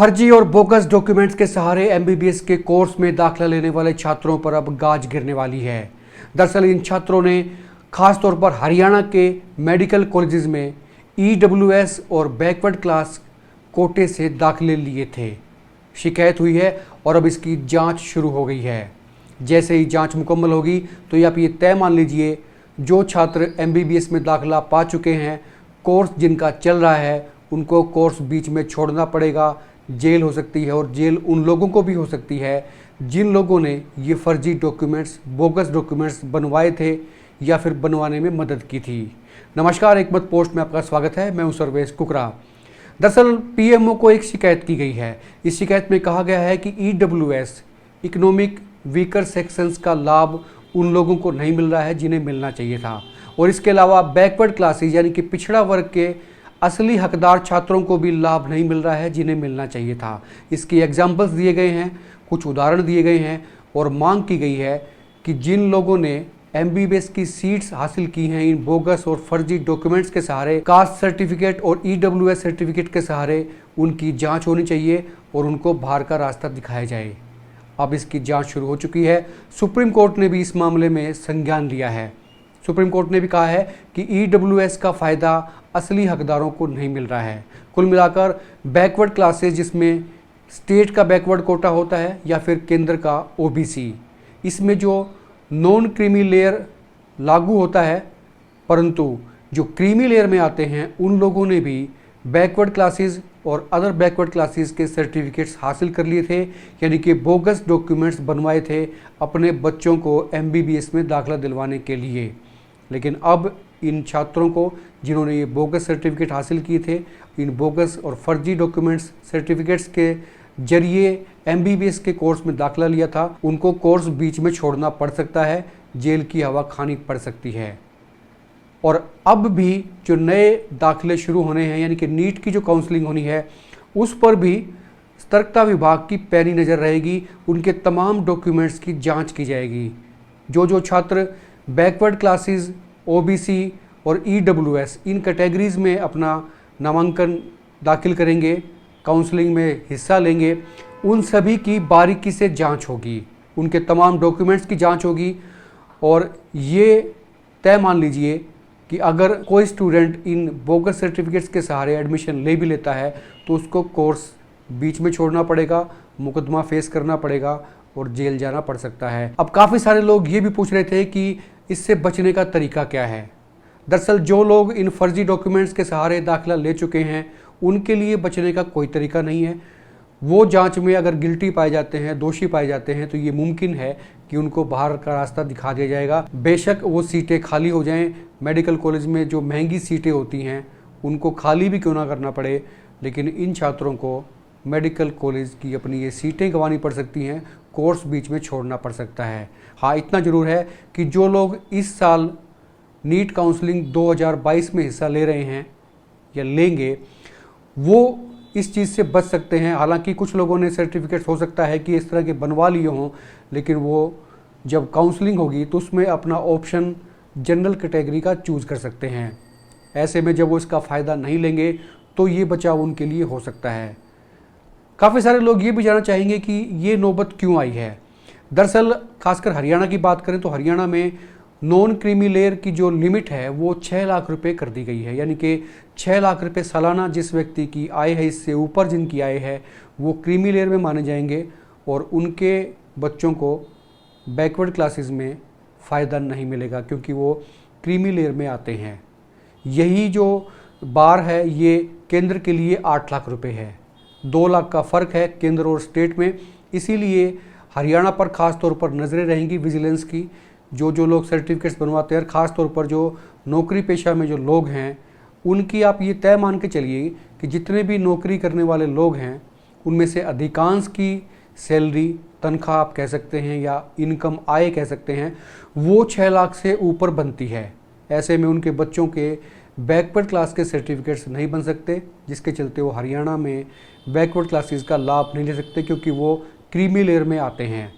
फर्जी और bogus documents के सहारे एमबीबीएस के कोर्स में दाखिला लेने वाले छात्रों पर अब गाज गिरने वाली है। दरअसल इन छात्रों ने खासतौर पर हरियाणा के मेडिकल कॉलेजेस में ईडब्ल्यूएस और बैकवर्ड क्लास कोटे से दाखिले लिए थे। शिकायत हुई है और अब इसकी जांच शुरू हो गई है। जैसे ही जांच मुकम्मल होगी तो आप ये तय मान लीजिए, जो छात्र एमबीबीएस में दाखिला पा चुके हैं, कोर्स जिनका चल रहा है, उनको कोर्स बीच में छोड़ना पड़ेगा। जेल हो सकती है और जेल उन लोगों को भी हो सकती है जिन लोगों ने ये फर्जी डॉक्यूमेंट्स, बोगस डॉक्यूमेंट्स बनवाए थे या फिर बनवाने में मदद की थी। नमस्कार, एक मत पोस्ट में आपका स्वागत है। मैं हूं सर्वेश कुकरा। दरअसल पीएमओ को एक शिकायत की गई है। इस शिकायत में कहा गया है कि ईडब्ल्यूएस इकोनॉमिक वीकर सेक्शंस का लाभ उन लोगों को नहीं मिल रहा है जिन्हें मिलना चाहिए था, और इसके अलावा बैकवर्ड क्लासेज यानी कि पिछड़ा वर्ग के असली हकदार छात्रों को भी लाभ नहीं मिल रहा है जिन्हें मिलना चाहिए था। इसकी एग्जाम्पल्स दिए गए हैं, कुछ उदाहरण दिए गए हैं और मांग की गई है कि जिन लोगों ने एमबीबीएस की सीट्स हासिल की हैं इन बोगस और फर्जी डॉक्यूमेंट्स के सहारे, कास्ट सर्टिफिकेट और ईडब्ल्यूएस सर्टिफिकेट के सहारे, उनकी जांच होनी चाहिए और उनको बाहर का रास्ता दिखाया जाए। अब इसकी जांच शुरू हो चुकी है। सुप्रीम कोर्ट ने भी इस मामले में संज्ञान लिया है। सुप्रीम कोर्ट ने भी कहा है कि ईडब्ल्यूएस का फ़ायदा असली हकदारों को नहीं मिल रहा है। कुल मिलाकर बैकवर्ड क्लासेज, जिसमें स्टेट का बैकवर्ड कोटा होता है या फिर केंद्र का ओबीसी, इसमें जो नॉन क्रीमी लेयर लागू होता है, परंतु जो क्रीमी लेयर में आते हैं उन लोगों ने भी बैकवर्ड क्लासेस और अदर बैकवर्ड क्लासेस के सर्टिफिकेट्स हासिल कर लिए थे, यानी कि बोगस डॉक्यूमेंट्स बनवाए थे अपने बच्चों को एमबीबीएस में दाखिला दिलवाने के लिए। लेकिन अब इन छात्रों को, जिन्होंने ये बोगस सर्टिफिकेट हासिल किए थे, इन बोगस और फर्जी डॉक्यूमेंट्स सर्टिफिकेट्स के जरिए एमबीबीएस के कोर्स में दाखिला लिया था, उनको कोर्स बीच में छोड़ना पड़ सकता है, जेल की हवा खानी पड़ सकती है। और अब भी जो नए दाखिले शुरू होने हैं, यानी कि नीट की जो काउंसलिंग होनी है, उस पर भी सतर्कता विभाग की पैनी नज़र रहेगी। उनके तमाम डॉक्यूमेंट्स की जांच की जाएगी। जो छात्र बैकवर्ड क्लासेस, ओबीसी और ईडब्ल्यूएस इन कैटेगरीज़ में अपना नामांकन दाखिल करेंगे, काउंसलिंग में हिस्सा लेंगे, उन सभी की बारीकी से जांच होगी, उनके तमाम डॉक्यूमेंट्स की जांच होगी। और ये तय मान लीजिए कि अगर कोई स्टूडेंट इन बोगस सर्टिफिकेट्स के सहारे एडमिशन ले भी लेता है तो उसको कोर्स बीच में छोड़ना पड़ेगा, मुकदमा फेस करना पड़ेगा और जेल जाना पड़ सकता है। अब काफ़ी सारे लोग ये भी पूछ रहे थे कि इससे बचने का तरीका क्या है। दरअसल जो लोग इन फर्जी डॉक्यूमेंट्स के सहारे दाखिला ले चुके हैं, उनके लिए बचने का कोई तरीका नहीं है। वो जांच में अगर गिल्टी पाए जाते हैं, दोषी पाए जाते हैं, तो ये मुमकिन है कि उनको बाहर का रास्ता दिखा दिया जाएगा। बेशक वो सीटें खाली हो जाएं, मेडिकल कॉलेज में जो महंगी सीटें होती हैं उनको खाली भी क्यों ना करना पड़े, लेकिन इन छात्रों को मेडिकल कॉलेज की अपनी ये सीटें गंवानी पड़ सकती हैं, कोर्स बीच में छोड़ना पड़ सकता है। हाँ, इतना ज़रूर है कि जो लोग इस साल नीट काउंसलिंग 2022 में हिस्सा ले रहे हैं या लेंगे, वो इस चीज़ से बच सकते हैं। हालांकि कुछ लोगों ने सर्टिफिकेट्स हो सकता है कि इस तरह के बनवा लिए हों, लेकिन वो जब काउंसलिंग होगी तो उसमें अपना ऑप्शन जनरल कैटेगरी का चूज़ कर सकते हैं। ऐसे में जब वो इसका फ़ायदा नहीं लेंगे तो ये बचाव उनके लिए हो सकता है। काफ़ी सारे लोग ये भी जानना चाहेंगे कि ये नौबत क्यों आई है। दरअसल खासकर हरियाणा की बात करें तो हरियाणा में नॉन क्रीमी लेयर की जो लिमिट है वो 6 लाख रुपए कर दी गई है, यानी कि 6 लाख रुपए सालाना जिस व्यक्ति की आय है, इससे ऊपर जिनकी आय है, वो क्रीमी लेयर में माने जाएंगे और उनके बच्चों को बैकवर्ड क्लासेस में फ़ायदा नहीं मिलेगा क्योंकि वो क्रीमी लेयर में आते हैं। यही जो बार है ये केंद्र के लिए 8 लाख रुपये है। 2 लाख का फ़र्क है केंद्र और स्टेट में। इसीलिए हरियाणा पर ख़ास तौर पर नज़रें रहेंगी विजिलेंस की। जो लोग सर्टिफिकेट्स बनवाते हैं, ख़ास तौर पर जो नौकरी पेशा में जो लोग हैं, उनकी आप ये तय मान के चलिए कि जितने भी नौकरी करने वाले लोग हैं उनमें से अधिकांश की सैलरी, तनख्वाह आप कह सकते हैं या इनकम, आय कह सकते हैं, वो 6 लाख से ऊपर बनती है। ऐसे में उनके बच्चों के बैकवर्ड क्लास के सर्टिफिकेट्स नहीं बन सकते, जिसके चलते वो हरियाणा में बैकवर्ड क्लासेस का लाभ नहीं ले सकते क्योंकि वो क्रीमी लेयर में आते हैं।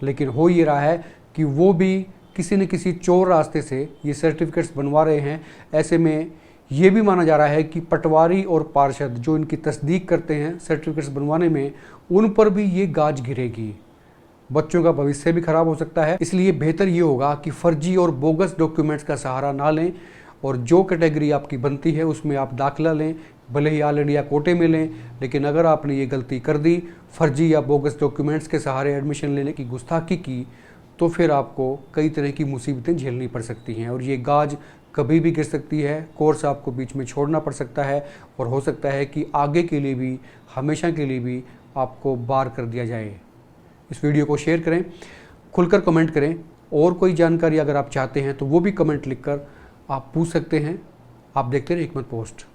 लेकिन हो ये रहा है कि वो भी किसी न किसी चोर रास्ते से ये सर्टिफिकेट्स बनवा रहे हैं। ऐसे में ये भी माना जा रहा है कि पटवारी और पार्षद जो इनकी तस्दीक करते हैं सर्टिफिकेट्स बनवाने में, उन पर भी ये गाज गिरेगी। बच्चों का भविष्य भी खराब हो सकता है। इसलिए बेहतर ये होगा कि फर्जी और बोगस डॉक्यूमेंट्स का सहारा ना लें और जो कैटेगरी आपकी बनती है उसमें आप दाखिला लें, भले ही ऑल इंडिया कोटे में लें। लेकिन अगर आपने ये गलती कर दी, फर्जी या बोगस डॉक्यूमेंट्स के सहारे एडमिशन लेने की गुस्ताखी की, तो फिर आपको कई तरह की मुसीबतें झेलनी पड़ सकती हैं और ये गाज कभी भी गिर सकती है। कोर्स आपको बीच में छोड़ना पड़ सकता है और हो सकता है कि आगे के लिए भी, हमेशा के लिए भी आपको बार कर दिया जाए। इस वीडियो को शेयर करें, खुलकर कमेंट करें और कोई जानकारी अगर आप चाहते हैं तो वो भी कमेंट लिखकर आप पूछ सकते हैं। आप देखते रहिए हिकमत पोस्ट।